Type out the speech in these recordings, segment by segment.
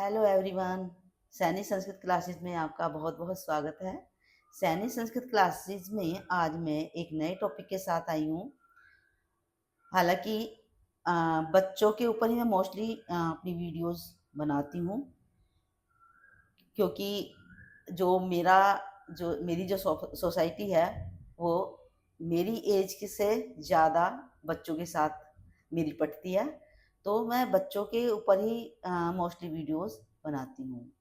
Hello everyone. सैनिक Sanskrit classes में आपका बहुत बहुत स्वागत है। सैनिक संस्कृत क्लासेस में आज मैं एक नए टॉपिक के साथ आई हूँ। हालांकि बच्चों के ऊपर ही मैं मोस्टली अपनी वीडियोस बनाती हूँ, क्योंकि मेरी जो सोसाइटी है वो मेरी एज से ज़्यादा बच्चों के साथ मेरी पटती है। तो मैं बच्चों के ऊपर ही मोस्टली वीडियोस बनाती हूँ।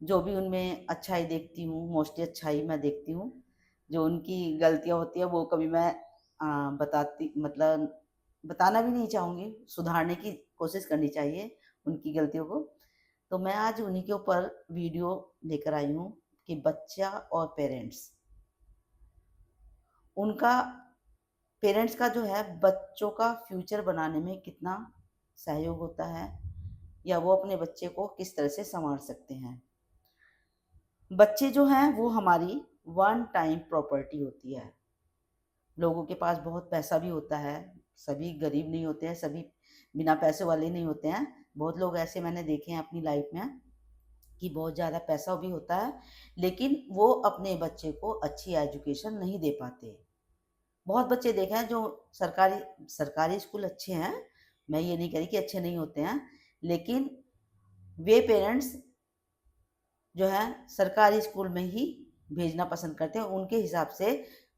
जो भी उनमें अच्छाई देखती हूँ, मोस्टली अच्छाई मैं देखती हूँ। जो उनकी गलतियाँ होती है वो कभी मैं बताना भी नहीं चाहूँगी, सुधारने की कोशिश करनी चाहिए उनकी गलतियों को। तो मैं आज उन्हीं के ऊपर वीडियो लेकर आई हूँ कि बच्चा और पेरेंट्स, उनका पेरेंट्स का जो है बच्चों का फ्यूचर बनाने में कितना सहयोग होता है, या वो अपने बच्चे को किस तरह से संवार सकते हैं। बच्चे जो हैं वो हमारी वन टाइम प्रॉपर्टी होती है। लोगों के पास बहुत पैसा भी होता है, सभी गरीब नहीं होते हैं, सभी बिना पैसे वाले नहीं होते हैं। बहुत लोग ऐसे मैंने देखे हैं अपनी लाइफ में कि बहुत ज़्यादा पैसा भी होता है, लेकिन वो अपने बच्चे को अच्छी एजुकेशन नहीं दे पाते। बहुत बच्चे देखे हैं जो सरकारी सरकारी स्कूल अच्छे हैं, मैं ये नहीं कह रही कि अच्छे नहीं होते हैं, लेकिन वे पेरेंट्स जो है सरकारी स्कूल में ही भेजना पसंद करते हैं। उनके हिसाब से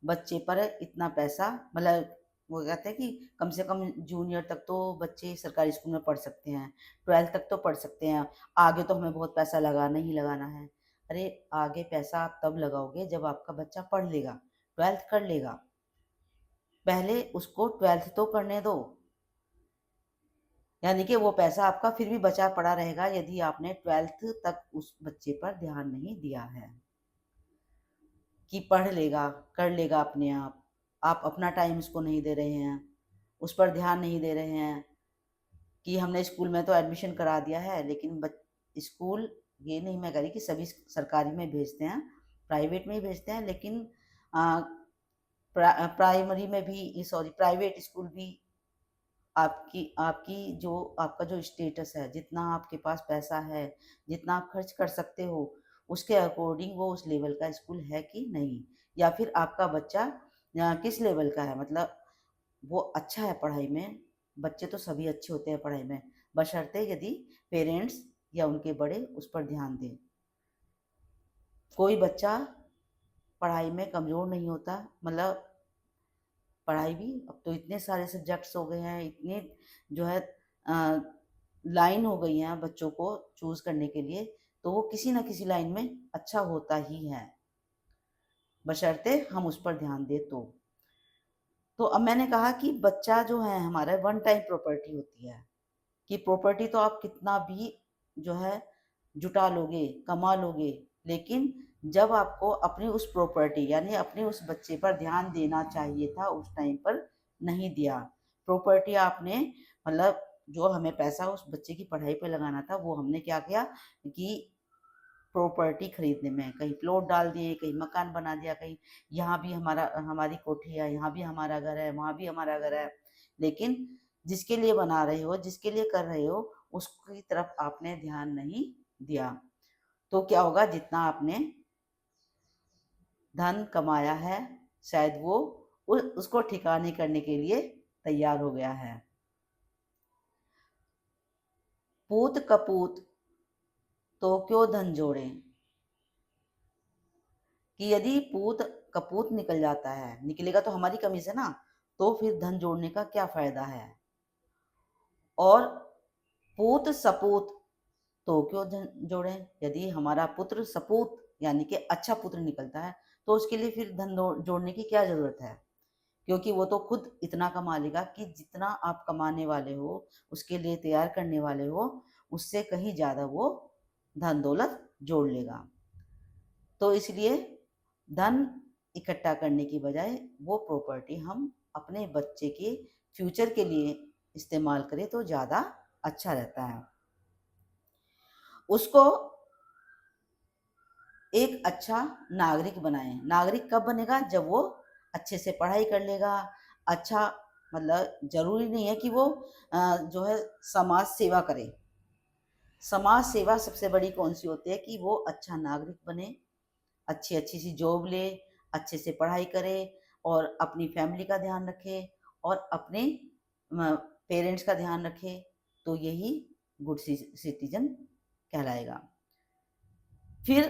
बच्चे पर इतना पैसा, मतलब वो कहते हैं कि कम से कम जूनियर तक तो बच्चे सरकारी स्कूल में पढ़ सकते हैं, 12th तक तो पढ़ सकते हैं, आगे तो हमें बहुत पैसा लगाना ही लगाना है। अरे आगे पैसा आप तब लगाओगे जब आपका बच्चा पढ़ लेगा, 12th कर लेगा। पहले उसको 12th तो करने दो, यानी कि वो पैसा आपका फिर भी बचा पड़ा रहेगा यदि आपने 12th तक उस बच्चे पर ध्यान नहीं दिया है कि पढ़ लेगा, कर लेगा अपने आप। आप अपना टाइम उसको नहीं दे रहे हैं, उस पर ध्यान नहीं दे रहे हैं कि हमने स्कूल में तो एडमिशन करा दिया है, लेकिन स्कूल, ये नहीं मैं कह रही कि सभी सरकारी में भेजते हैं, प्राइवेट में ही भेजते हैं, लेकिन प्राइमरी में भी, सॉरी, प्राइवेट स्कूल भी आपकी आपकी जो आपका जो स्टेटस है, जितना आपके पास पैसा है, जितना आप खर्च कर सकते हो, उसके अकॉर्डिंग वो उस लेवल का स्कूल है कि नहीं, या फिर आपका बच्चा किस लेवल का है, मतलब वो अच्छा है पढ़ाई में। बच्चे तो सभी अच्छे होते हैं पढ़ाई में, बशर्ते यदि पेरेंट्स या उनके बड़े उस पर ध्यान दें। कोई बच्चा पढ़ाई में कमज़ोर नहीं होता, मतलब पढ़ाई भी अब तो इतने सारे सब्जेक्ट्स हो गए हैं, इतने जो है लाइन हो गई हैं बच्चों को चूज़ करने के लिए, तो वो किसी ना किसी लाइन में अच्छा होता ही है, बशर्ते हम उस पर ध्यान दें तो। तो अब मैंने कहा कि बच्चा जो है हमारा वन टाइम प्रॉपर्टी होती है, कि प्रॉपर्टी तो आप कितना भी जो है जुटा लोगे, कमा लोगे, लेकिन जब आपको अपनी उस प्रॉपर्टी यानी अपने उस बच्चे पर ध्यान देना चाहिए था, उस टाइम पर नहीं दिया। प्रॉपर्टी आपने, मतलब जो हमें पैसा उस बच्चे की पढ़ाई पे लगाना था, वो हमने क्या किया कि प्रॉपर्टी खरीदने में कहीं प्लॉट डाल दिए, कहीं मकान बना दिया, कहीं यहाँ भी हमारी कोठी है, यहाँ भी हमारा घर है, वहाँ भी हमारा घर है। लेकिन जिसके लिए बना रहे हो, जिसके लिए कर रहे हो, उसकी तरफ आपने ध्यान नहीं दिया, तो क्या होगा, जितना आपने धन कमाया है शायद वो उसको ठिकाने करने के लिए तैयार हो गया है। पूत कपूत तो क्यों धन जोड़े, कि यदि पूत कपूत निकल जाता है, निकलेगा तो हमारी कमी से ना, तो फिर धन जोड़ने का क्या फायदा है। और पूत सपूत तो क्यों धन जोड़े, यदि हमारा पुत्र सपूत यानी कि अच्छा पुत्र निकलता है, तो उसके लिए फिर धन जोड़ने की क्या जरूरत है, क्योंकि वो तो खुद इतना कमा लेगा कि जितना आप कमाने वाले हो, उसके लिए तैयार करने वाले हो, उससे कहीं ज्यादा वो धन दौलत जोड़ लेगा। तो इसलिए धन इकट्ठा करने की बजाय वो प्रॉपर्टी हम अपने बच्चे के फ्यूचर के लिए इस्तेमाल करें तो ज़्यादा अच्छा रहता है। उसको एक अच्छा नागरिक बनाएं। नागरिक कब बनेगा, जब वो अच्छे से पढ़ाई कर लेगा, अच्छा, मतलब जरूरी नहीं है कि वो जो है समाज सेवा करे, समाज सेवा सबसे बड़ी कौन-सी होती है कि वो अच्छा नागरिक बने, अच्छी-अच्छी सी जॉब ले, अच्छे से पढ़ाई करे और अपनी फैमिली का ध्यान रखे और अपने म पेरेंट्स का ध्यान रखे, तो यही गुड सिटीज़न कहलाएगा। फिर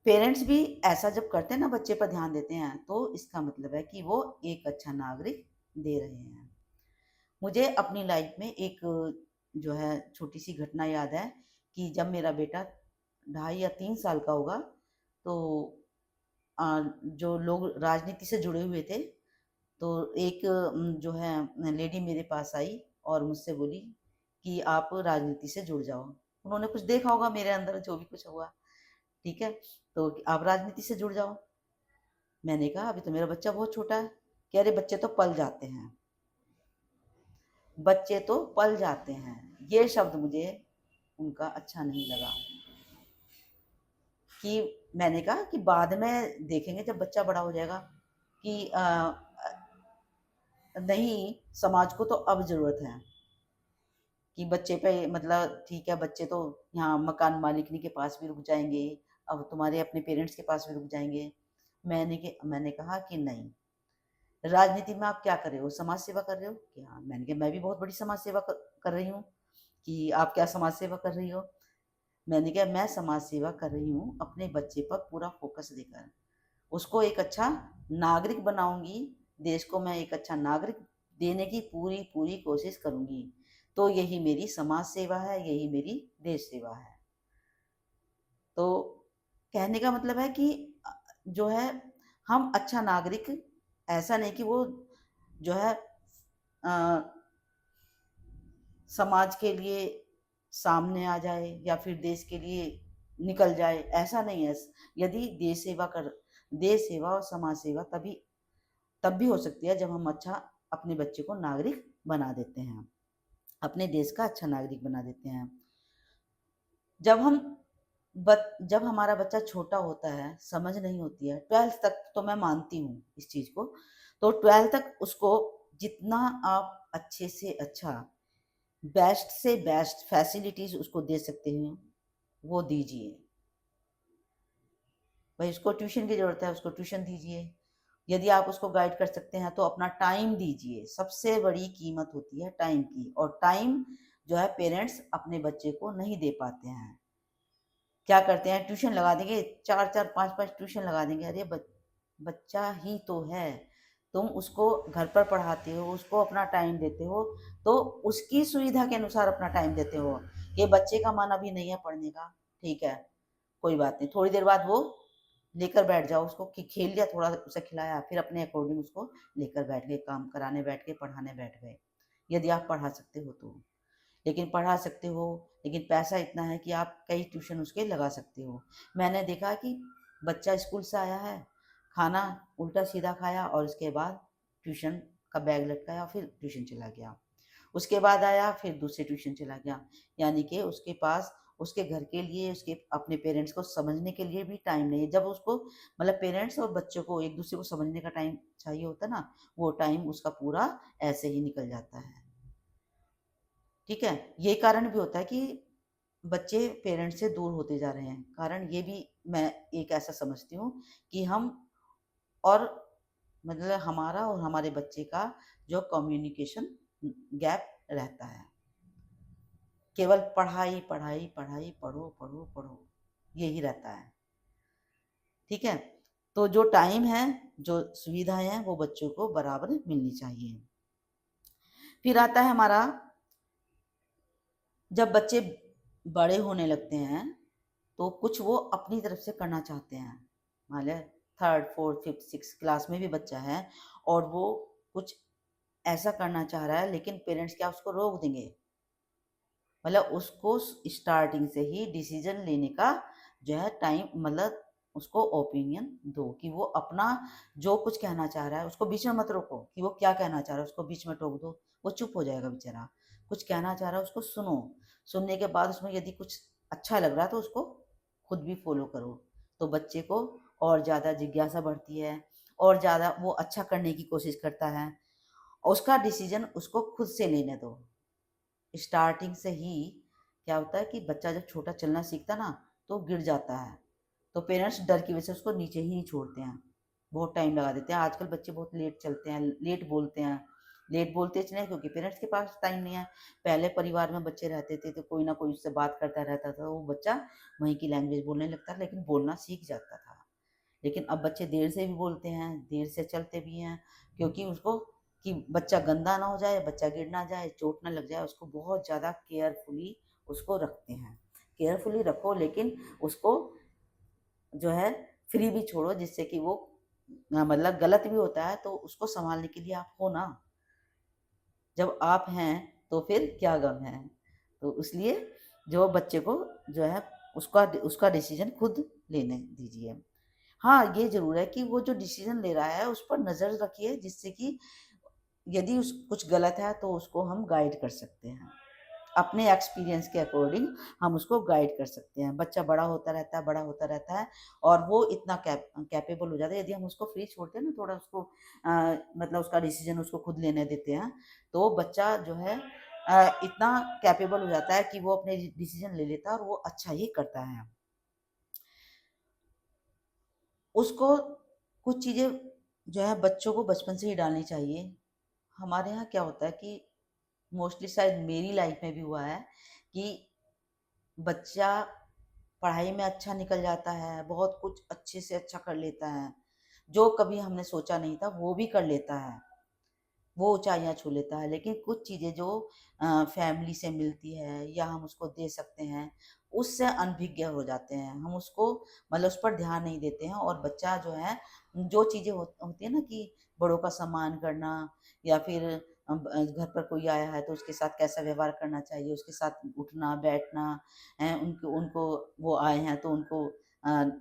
पेरेंट्स भी ऐसा जब करते हैं ना, बच्चे पर ध्यान देते हैं, तो इसका मतलब है कि वो एक अच्छा नागरिक दे रहे हैं। मुझे अपनी लाइफ में एक जो है छोटी-सी घटना याद है कि जब मेरा बेटा 2.5 या 3 साल का होगा, तो जो लोग राजनीति से जुड़े हुए थे, तो एक जो है लेडी मेरे पास आई और मुझसे बोली कि आप राजनीति से जुड़ जाओ। उन्होंने कुछ देखा होगा मेरे अंदर जो भी कुछ हुआ, ठीक है? तो आप राजनीति से जुड़ जाओ। मैंने कहा अभी तो मेरा बच्चा बहुत छोटा है। कह रहे बच्चे तो पल जाते हैं, बच्चे तो पल जाते हैं। ये शब्द मुझे उनका अच्छा नहीं लगा कि मैंने कहा कि बाद में देखेंगे जब बच्चा बड़ा हो जाएगा कि नहीं, समाज को तो अब ज़रूरत है कि बच्चे पे मतलब ठीक है, बच्चे तो यहाँ मकान मालिकनी के पास भी रुक जाएँगे, अब तुम्हारे अपने पेरेंट्स के पास भी रुक जाएँगे। मैंने कहा कि नहीं, राजनीति में आप क्या कर रहे हो? समाज सेवा कर रहे हो? कि हाँ, मैंने कहा मैं भी बहुत बड़ी समाज सेवा कर रही हूँ। कि आप क्या समाज सेवा कर रही हो? मैंने कहा मैं समाज सेवा कर रही हूँ अपने बच्चे पर पूरा फ़ोकस देकर। उसको एक अच्छा नागरिक बनाऊँगी, देश को मैं एक अच्छा नागरिक देने की पूरी-पूरी कोशिश करूँगी। तो यही मेरी समाज सेवा है, यही मेरी देश सेवा है। तो कहने का मतलब है कि जो है हम अच्छा नागरिक, ऐसा नहीं कि वो जो है अ, समाज के लिए सामने आ जाए या फिर देश के लिए निकल जाए, ऐसा नहीं है। यदि देश सेवा और समाज सेवा तब भी हो सकती है जब हम अच्छा अपने बच्चे को नागरिक बना देते हैं, अपने देश का अच्छा नागरिक बना देते हैं। जब हम जब हमारा बच्चा छोटा होता है, समझ नहीं होती है, 12th तक तो मैं मानती हूँ इस चीज़ को, तो 12th तक उसको जितना आप अच्छे से अच्छा, बेस्ट से बेस्ट फैसिलिटीज़ उसको दे सकते हैं, वो दीजिए। भाई उसको ट्यूशन की ज़रूरत है, उसको ट्यूशन दीजिए। यदि आप उसको गाइड कर सकते हैं तो अपना टाइम दीजिए। सबसे बड़ी कीमत होती है टाइम की, और टाइम जो है पेरेंट्स अपने बच्चे को नहीं दे पाते हैं। क्या करते हैं, ट्यूशन लगा देंगे, 4-4 5-5 ट्यूशन लगा देंगे। अरे बच्चा ही तो है, तुम उसको घर पर पढ़ाते हो, उसको अपना टाइम देते हो, तो उसकी सुविधा के अनुसार अपना टाइम देते हो। ये बच्चे का मन अभी नहीं है पढ़ने का, ठीक है, कोई बात नहीं, थोड़ी देर बाद वो लेकर बैठ जाओ उसको, कि खेल लिया, थोड़ा उसे खिलाया, फिर अपने अकॉर्डिंग उसको लेकर बैठ गए, काम कराने बैठ गए, पढ़ाने बैठ गए, यदि आप पढ़ा सकते हो तो। लेकिन पढ़ा सकते हो, लेकिन पैसा इतना है कि आप कई ट्यूशन उसके लगा सकते हो। मैंने देखा कि बच्चा स्कूल से आया है, खाना उल्टा-सीधा खाया और उसके बाद ट्यूशन का बैग लटकाया, फिर ट्यूशन चला गया। उसके बाद आया, फिर दूसरे ट्यूशन चला गया। यानी कि उसके पास उसके घर के लिए, उसके अपने पेरेंट्स को समझने के लिए भी टाइम नहीं है। जब उसको मतलब पेरेंट्स और बच्चों को एक-दूसरे को समझने का टाइम चाहिए होता है ना, वो टाइम उसका पूरा ऐसे ही निकल जाता है। ठीक है? ये कारण भी होता है कि बच्चे पेरेंट्स से दूर होते जा रहे हैं। कारण ये भी मैं एक ऐसा समझती हूँ कि हम और मतलब हमारा और हमारे बच्चे का जो कम्युनिकेशन गैप रहता है। केवल पढ़ाई, पढ़ाई, पढ़ाई, पढ़ो, पढ़ो, पढ़ो, यही रहता है। ठीक है? तो जो टाइम है, जो सुविधाएँ हैं, वो बच्चों को बराबर मिलनी चाहिए। फिर आता है हमारा, जब बच्चे बड़े होने लगते हैं, तो कुछ वो अपनी तरफ से करना चाहते हैं। मान लें 3rd, 4th, 5th, 6th class में भी बच्चा है और वो कुछ ऐसा करना चाह रहा है, लेकिन पेरेंट्स क्या उसको रोक देंगे? मतलब उसको स्टार्टिंग से ही डिसीजन लेने का जो है टाइम, मतलब उसको ओपिनियन दो कि वो अपना जो कुछ कहना चाह रहा है उसको बीच में मत रोको कि वो क्या कहना चाह रहा है, उसको बीच में टोक दो, वो चुप हो जाएगा बेचारा। कुछ कहना चाह रहा है उसको सुनो, सुनने के बाद उसमें यदि कुछ अच्छा लग रहा है तो उसको खुद भी फॉलो करो। तो बच्चे को और ज़्यादा जिज्ञासा बढ़ती है और ज़्यादा वो अच्छा करने की कोशिश करता है, और उसका डिसीजन उसको खुद से लेने दो। स्टार्टिंग से ही क्या होता है कि बच्चा जब छोटा चलना सीखता ना तो गिर जाता है, तो पेरेंट्स डर की वजह से उसको नीचे ही नहीं छोड़ते हैं, बहुत टाइम लगा देते हैं। आजकल बच्चे बहुत लेट चलते हैं, लेट बोलते हैं। लेट बोलते इसलिए क्योंकि पेरेंट्स के पास टाइम नहीं है। पहले परिवार में बच्चे रहते थे तो कोई ना कोई उससे बात करता रहता था, वो बच्चा वहीं की लैंग्वेज बोलने लगता, लेकिन बोलना सीख जाता था। लेकिन अब बच्चे देर से भी बोलते हैं, देर से चलते भी हैं, क्योंकि उसको कि बच्चा गंदा ना हो जाए, बच्चा गिर ना जाए, चोट ना लग जाए, उसको बहुत ज़्यादा केयरफुली उसको रखते हैं। केयरफुली रखो, लेकिन उसको जो है फ्री भी छोड़ो, जिससे कि वो मतलब गलत भी होता है तो उसको सँभालने के लिए आप हो ना। जब आप हैं तो फिर क्या गम है। तो इसलिए जो बच्चे को जो है उसका उसका डिसीज़न खुद लेने दीजिए। हाँ, ये ज़रूर है कि वो जो डिसीज़न ले रहा है उस पर नज़र रखिए, जिससे कि यदि उस कुछ गलत है तो उसको हम गाइड कर सकते हैं। अपने एक्सपीरियंस के अकॉर्डिंग हम उसको गाइड कर सकते हैं। बच्चा बड़ा होता रहता है, बड़ा होता रहता है, और वो इतना कैपेबल हो जाता है, यदि हम उसको फ्री छोड़ते हैं ना, थोड़ा उसको मतलब उसका डिसीज़न उसको खुद लेने देते हैं, तो बच्चा जो है इतना कैपेबल हो जाता है कि वो अपने डिसीज़न ले लेता है और वो अच्छा ही करता है। उसको कुछ चीज़ें जो है बच्चों को बचपन से ही डालनी चाहिए। हमारे यहाँ क्या होता है कि मोस्टली शायद मेरी लाइफ में भी हुआ है कि बच्चा पढ़ाई में अच्छा निकल जाता है, बहुत कुछ अच्छे से अच्छा कर लेता है, जो कभी हमने सोचा नहीं था वो भी कर लेता है, वो ऊँचाइयाँ छू लेता है। लेकिन कुछ चीज़ें जो फैमिली से मिलती है या हम उसको दे सकते हैं, उससे अनभिज्ञ हो जाते हैं। हम उसको मतलब उस पर ध्यान नहीं देते हैं, और बच्चा जो है जो चीज़ें होती है ना कि बड़ों का सम्मान करना, या फिर घर पर कोई आया है तो उसके साथ कैसा व्यवहार करना चाहिए, उसके साथ उठना, बैठना, उनको उनको वो आए हैं तो उनको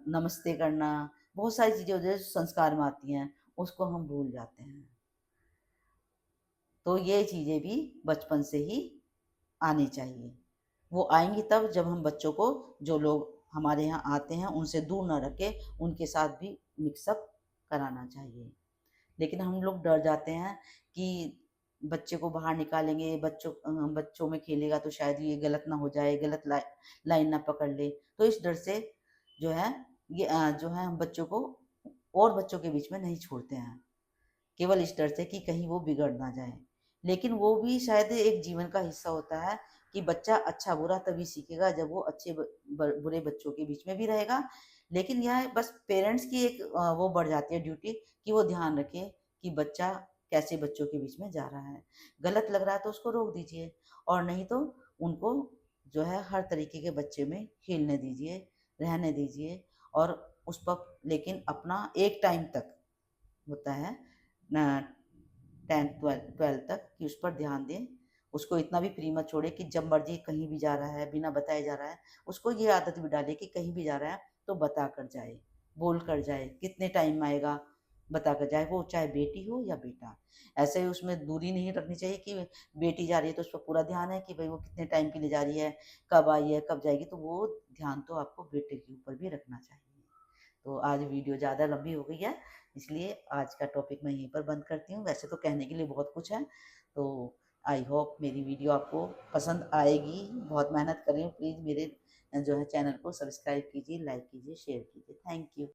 नमस्ते करना, बहुत सारी चीज़ें होती हैं जो संस्कार में आती हैं, उसको हम भूल जाते हैं। तो ये चीज़ें भी बचपन से ही आनी चाहिए। वो आएँगी तब जब हम बच्चों को, जो लोग हमारे यहाँ आते हैं उनसे दूर ना रख के उनके साथ भी मिक्स अप कराना चाहिए। लेकिन हम लोग डर जाते हैं कि बच्चे को बाहर निकालेंगे, बच्चों में खेलेगा तो शायद ये गलत ना हो जाए, गलत लाइन ना पकड़ ले। तो इस डर से जो है जो है हम बच्चों को और बच्चों के बीच में नहीं छोड़ते हैं। केवल इस डर से कि कहीं वो बिगड़ ना जाए। लेकिन वो भी शायद एक जीवन का हिस्सा होता है कि बच्चा अच्छा-बुरा तभी सीखेगा जब वो अच्छे बुरे बच्चों के बीच में भी रहेगा। लेकिन यह बस पेरेंट्स की एक वो बढ़ जाती है ड्यूटी कि वो ध्यान रखे कि बच्चा कैसे बच्चों के बीच में जा रहा है। गलत लग रहा है तो उसको रोक दीजिए, और नहीं तो उनको जो है हर तरीके के बच्चे में खेलने दीजिए, रहने दीजिए, और उस पर लेकिन अपना एक टाइम तक होता है न 10th 12th तक कि उस पर ध्यान दें। उसको इतना भी फ्री मत छोड़ें कि जब मर्ज़ी कहीं भी जा रहा है, बिना बताए जा रहा है। उसको ये आदत भी डालें कि कहीं भी जा रहा है तो बता कर जाए, बोल कर जाए, कितने टाइम आएगा, बता कर जाए, वो चाहे बेटी हो या बेटा। ऐसे ही उसमें दूरी नहीं रखनी चाहिए कि बेटी जा रही है तो उस पर पूरा ध्यान है कि भई वो कितने टाइम के लिए जा रही है, कब आई है, कब जाएगी, तो वो ध्यान तो आपको बेटे के ऊपर भी रखना चाहिए। तो आज वीडियो ज़्यादा लंबी हो गई है, इसलिए आज का टॉपिक मैं यहीं पर बंद करती हूँ। वैसे तो कहने के लिए बहुत कुछ है, तो आई होप मेरी वीडियो आपको पसंद आएगी। बहुत मेहनत कर रही हूँ, प्लीज़ मेरे जो है चैनल को सब्सक्राइब कीजिए, लाइक कीजिए, शेयर कीजिए। Thank you.